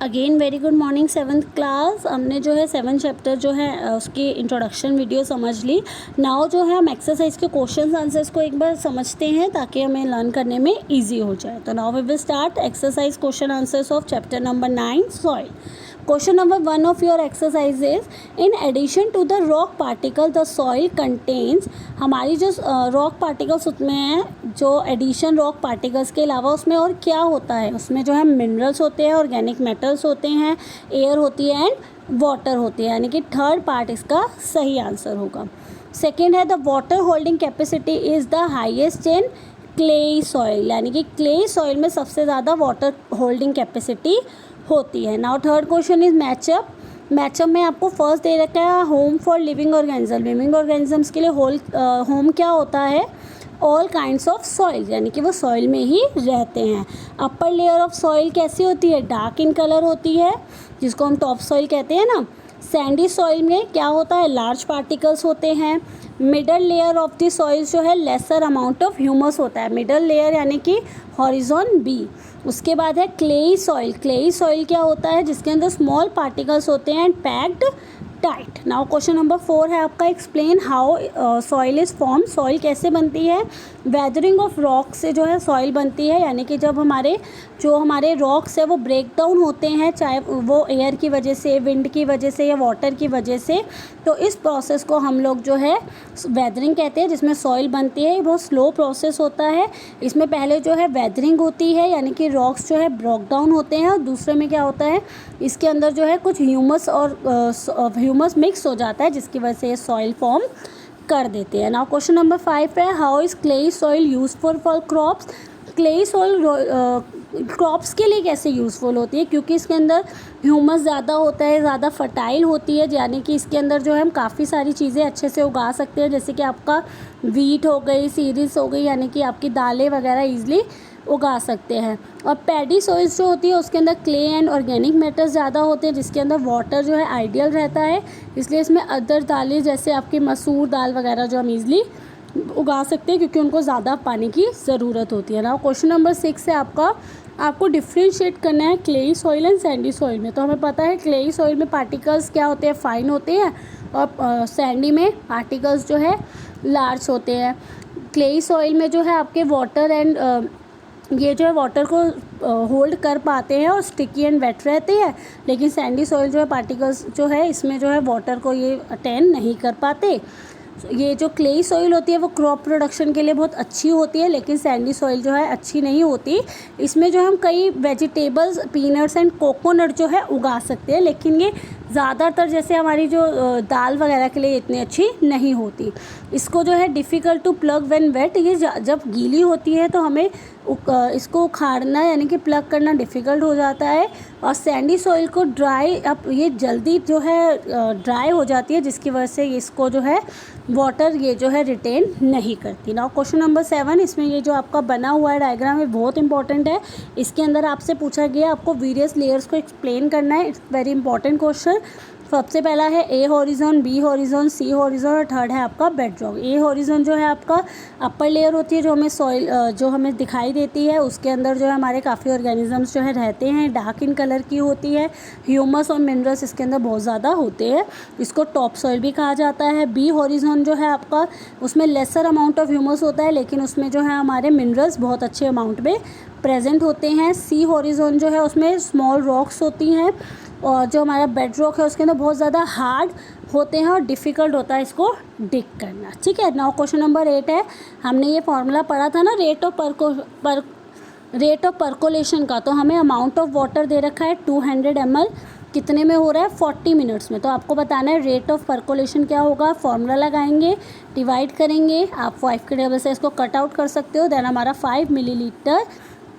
Again very good morning seventh class. हमने जो है 7th चैप्टर जो है उसकी इंट्रोडक्शन वीडियो समझ ली। नाउ जो है हम एक्सरसाइज के क्वेश्चंस आंसर्स को एक बार समझते हैं ताकि हमें लर्न करने में इजी हो जाए। तो now we will start exercise question answers of chapter number 9 soil. Question number 1 of your exercise is in addition to the rock particle the soil contains. हमारी जो रॉक पार्टिकल्स उसमें हैं, जो एडिशन रॉक पार्टिकल्स के अलावा उसमें और क्या होता है, उसमें जो है मिनरल्स होते हैं, ऑर्गेनिक मेटल्स होते हैं, एयर होती है एंड वाटर होती है, यानी कि थर्ड पार्ट इसका सही आंसर होगा। सेकेंड है the water holding capacity is the highest in clayey soil, यानी कि क्लेई सॉइल में सबसे ज़्यादा वाटर होल्डिंग कैपेसिटी होती है। Now third question is match up. Match up में आपको फर्स्ट दे रखा है home for living organism. Living organisms के लिए होम क्या होता है, ऑल काइंड्स ऑफ सॉइल, यानी कि वो सॉइल में ही रहते हैं। अपर लेयर ऑफ सॉइल कैसी होती है, डार्क इन कलर होती है, जिसको हम टॉप सॉइल कहते हैं ना। सैंडी सॉइल में क्या होता है, लार्ज पार्टिकल्स होते हैं। Middle layer of the soil जो है लेसर अमाउंट ऑफ ह्यूमस होता है, मिडल लेयर यानी कि हॉरिजॉन बी। उसके बाद है क्लेई सॉइल। क्लेई सॉइल क्या होता है, जिसके अंदर स्मॉल पार्टिकल्स होते हैं and packed tight. Now question number 4 है आपका explain how soil is form. Soil कैसे बनती है, वेदरिंग ऑफ रॉक से जो है सॉइल बनती है, यानी कि जब हमारे रॉक्स है वो ब्रेक डाउन होते हैं, चाहे वो एयर की वजह से, विंड की वजह से या वाटर की वजह से, तो इस प्रोसेस को हम लोग जो है वेदरिंग कहते हैं, जिसमें सॉइल बनती है। बहुत स्लो प्रोसेस होता है। इसमें पहले जो है वेदरिंग होती है, यानी कि रॉक्स जो है ब्रेक डाउन होते हैं, और दूसरे में क्या होता है, इसके अंदर जो है कुछ ह्यूमस और ह्यूमस मिक्स हो जाता है, जिसकी वजह से ये सॉइल फॉर्म कर देते हैं। नाउ क्वेश्चन नंबर 5 है how is clayey soil useful for crops. Clayey soil crops के लिए कैसे यूज़फुल होती है, क्योंकि इसके अंदर ह्यूमस ज़्यादा होता है, ज़्यादा फर्टाइल होती है, यानी कि इसके अंदर जो है हम काफ़ी सारी चीज़ें अच्छे से उगा सकते हैं, जैसे कि आपका वीट हो गई, सीरियल्स हो गई, यानी कि आपकी दालें वगैरह ईजिली उगा सकते हैं। और पैडी सॉइल्स जो होती है उसके अंदर क्ले एंड ऑर्गेनिक मैटर्स ज़्यादा होते हैं, जिसके अंदर वाटर जो है आइडियल रहता है, इसलिए इसमें अदर दालें जैसे आपकी मसूर दाल वगैरह जो हम ईजिली उगा सकते हैं, क्योंकि उनको ज़्यादा पानी की ज़रूरत होती है ना। क्वेश्चन नंबर 6 है आपको डिफ्रेंशिएट करना है clayey soil and Sandy soil में। तो हमें पता है क्लेई सॉइल में पार्टिकल्स क्या होते हैं, फाइन होते हैं, और सैंडी में पार्टिकल्स जो है लार्ज होते हैं। क्लेई सॉइल में जो है आपके वाटर एंड ये जो है वाटर को होल्ड कर पाते हैं और स्टिकी एंड वेट रहते हैं, लेकिन सैंडी सॉइल जो है पार्टिकल्स जो है इसमें जो है वाटर को ये अटेन नहीं कर पाते। ये जो क्लेई सॉइल होती है वो क्रॉप प्रोडक्शन के लिए बहुत अच्छी होती है, लेकिन सैंडी सॉइल जो है अच्छी नहीं होती। इसमें जो हम कई वेजिटेबल्स, पीनट्स एंड कोकोनट जो है उगा सकते हैं, लेकिन ये ज़्यादातर जैसे हमारी जो दाल वगैरह के लिए इतनी अच्छी नहीं होती। इसको जो है difficult to plug when wet, ये जब गीली होती है तो हमें इसको उखाड़ना यानी कि प्लग करना डिफ़िकल्ट हो जाता है। और सैंडी सॉइल को ड्राई अब ये जल्दी जो है ड्राई हो जाती है, जिसकी वजह से इसको जो है वाटर ये जो है रिटेन नहीं करती। नाउ क्वेश्चन नंबर 7, इसमें ये जो आपका बना हुआ है डायग्राम है बहुत इंपॉर्टेंट है। इसके अंदर आपसे पूछा गया आपको वेरियस लेयर्स को एक्सप्लेन करना है। It's very important question. सबसे पहला है ए हॉरिजॉन, बी हॉरिजॉन, सी हॉरिजॉन, और थर्ड है आपका बेडरॉक। ए हॉरिजॉन जो है आपका अपर लेयर होती है, जो हमें सॉइल जो हमें दिखाई देती है, उसके अंदर जो है हमारे काफ़ी ऑर्गेनिजम्स जो है रहते हैं, डार्क इन कलर की होती है, ह्यूमस और मिनरल्स इसके अंदर बहुत ज़्यादा होते हैं, इसको टॉप सॉइल भी कहा जाता है। बी हॉरिजॉन जो है आपका उसमें लेसर अमाउंट ऑफ ह्यूमस होता है, लेकिन उसमें जो है हमारे मिनरल्स बहुत अच्छे अमाउंट में प्रेजेंट होते हैं। सी हॉरिजॉन जो है उसमें स्मॉल रॉक्स होती हैं, और जो हमारा बेड रॉक है उसके अंदर बहुत ज़्यादा हार्ड होते हैं और डिफ़िकल्ट होता है इसको डिग करना। ठीक है। नाउ क्वेश्चन नंबर 8 है, हमने ये फॉर्मूला पढ़ा था ना रेट ऑफ परकोलेशन का, तो हमें अमाउंट ऑफ वाटर दे रखा है 200 ml, कितने में हो रहा है 40 मिनट्स में। तो आपको बताना है रेट ऑफ परकोलेशन क्या होगा। फॉर्मूला लगाएंगे, डिवाइड करेंगे, आप 5 के टेबल से इसको कट आउट कर सकते हो, देन हमारा 5 मिलीलीटर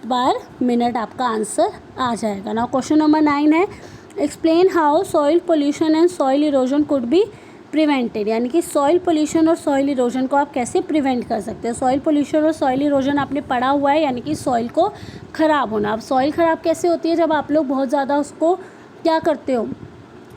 पर मिनट आपका आंसर आ जाएगा। नाउ क्वेश्चन नंबर 9 है explain how soil pollution and soil erosion could be prevented, यानी कि सॉइल पोल्यूशन और सॉइल इरोजन को आप कैसे प्रिवेंट कर सकते हैं। सॉइल पोल्यूशन और सॉइल इरोजन आपने पढ़ा हुआ है, यानी कि सॉइल को ख़राब होना। अब सॉइल ख़राब कैसे होती है, जब आप लोग बहुत ज़्यादा उसको क्या करते हो,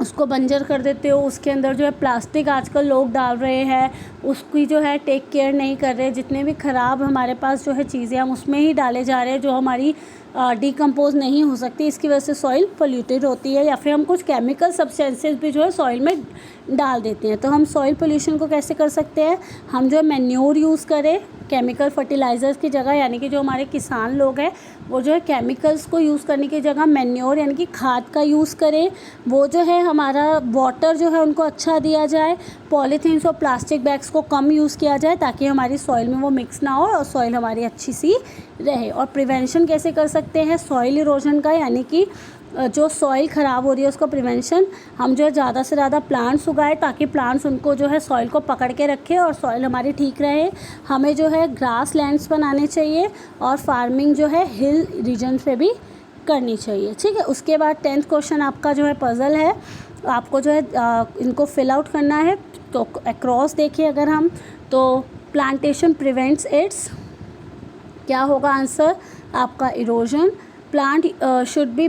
उसको बंजर कर देते हो, उसके अंदर जो है प्लास्टिक आजकल लोग डाल रहे हैं, उसकी जो है टेक केयर नहीं कर रहे, जितने भी ख़राब हमारे पास जो है चीज़ें हम उसमें ही डाले जा रहे हैं, जो हमारी डिकम्पोज नहीं हो सकती, इसकी वजह से सॉइल पोल्यूटेड होती है, या फिर हम कुछ केमिकल सब्सटेंसेस भी जो है सॉइल में डाल देते हैं। तो हम सॉइल पोल्यूशन को कैसे कर सकते हैं, हम जो है मैन्योर यूज़ करें केमिकल फर्टिलाइज़र्स की जगह, यानी कि जो हमारे किसान लोग हैं वो जो है केमिकल्स को यूज़ करने की जगह मैन्योर यानी कि खाद का यूज़ करें। वो जो है हमारा वाटर जो है उनको अच्छा दिया जाए, पॉलीथीन्स और प्लास्टिक बैग्स को कम यूज़ किया जाए ताकि हमारी सॉइल में वो मिक्स ना हो और सॉइल हमारी अच्छी सी रहे। और प्रिवेंशन कैसे कर सकते हैं सॉइल इरोजन का, यानी कि जो सॉइल ख़राब हो रही है उसका प्रिवेंशन, हम जो है ज़्यादा से ज़्यादा प्लांट्स उगाए ताकि प्लांट्स उनको जो है सॉइल को पकड़ के रखे और सॉइल हमारी ठीक रहे। हमें जो है ग्रास लैंड्स बनाने चाहिए और फार्मिंग जो है हिल रीजन पे भी करनी चाहिए, ठीक है। उसके बाद 10th क्वेश्चन आपका जो है पज़ल है, आपको जो है इनको फिल आउट करना है। तो अक्रॉस देखिए अगर हम, तो प्लांटेशन प्रिवेंट्स इट्स, क्या होगा आंसर आपका erosion. Plant should be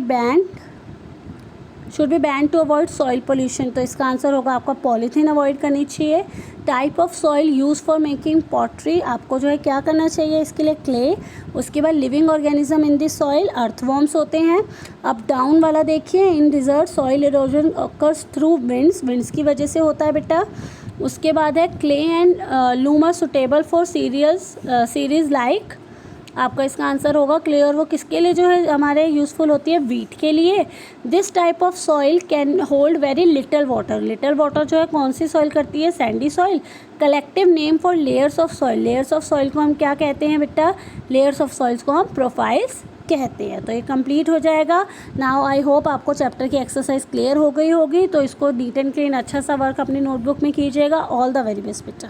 banned to avoid soil pollution, तो इसका आंसर होगा आपका पॉलीथीन अवॉइड करनी चाहिए। Type of soil use for making pottery, आपको जो है क्या करना चाहिए इसके लिए क्ले। उसके बाद living organism in this soil earthworms होते हैं। अब डाउन वाला देखिए, in desert soil erosion occurs through winds की वजह से होता है बेटा। उसके बाद है clay and loam are suitable for series like, आपका इसका आंसर होगा क्ले, और वो किसके लिए जो है हमारे यूज़फुल होती है, वीट के लिए। This type of soil can hold very little water, little water जो है कौन सी सॉइल करती है, Sandy soil. Collective name for layers of soil, layers of soil को हम क्या कहते हैं बेटा, लेयर्स ऑफ सॉइल्स को हम प्रोफाइल्स कहते हैं। तो ये कंप्लीट हो जाएगा। नाउ आई होप आपको चैप्टर की एक्सरसाइज क्लियर हो गई होगी, तो इसको नीट एंड क्लीन अच्छा सा वर्क अपनी नोटबुक में कीजिएगा। ऑल द वेरी बेस्ट बेटा।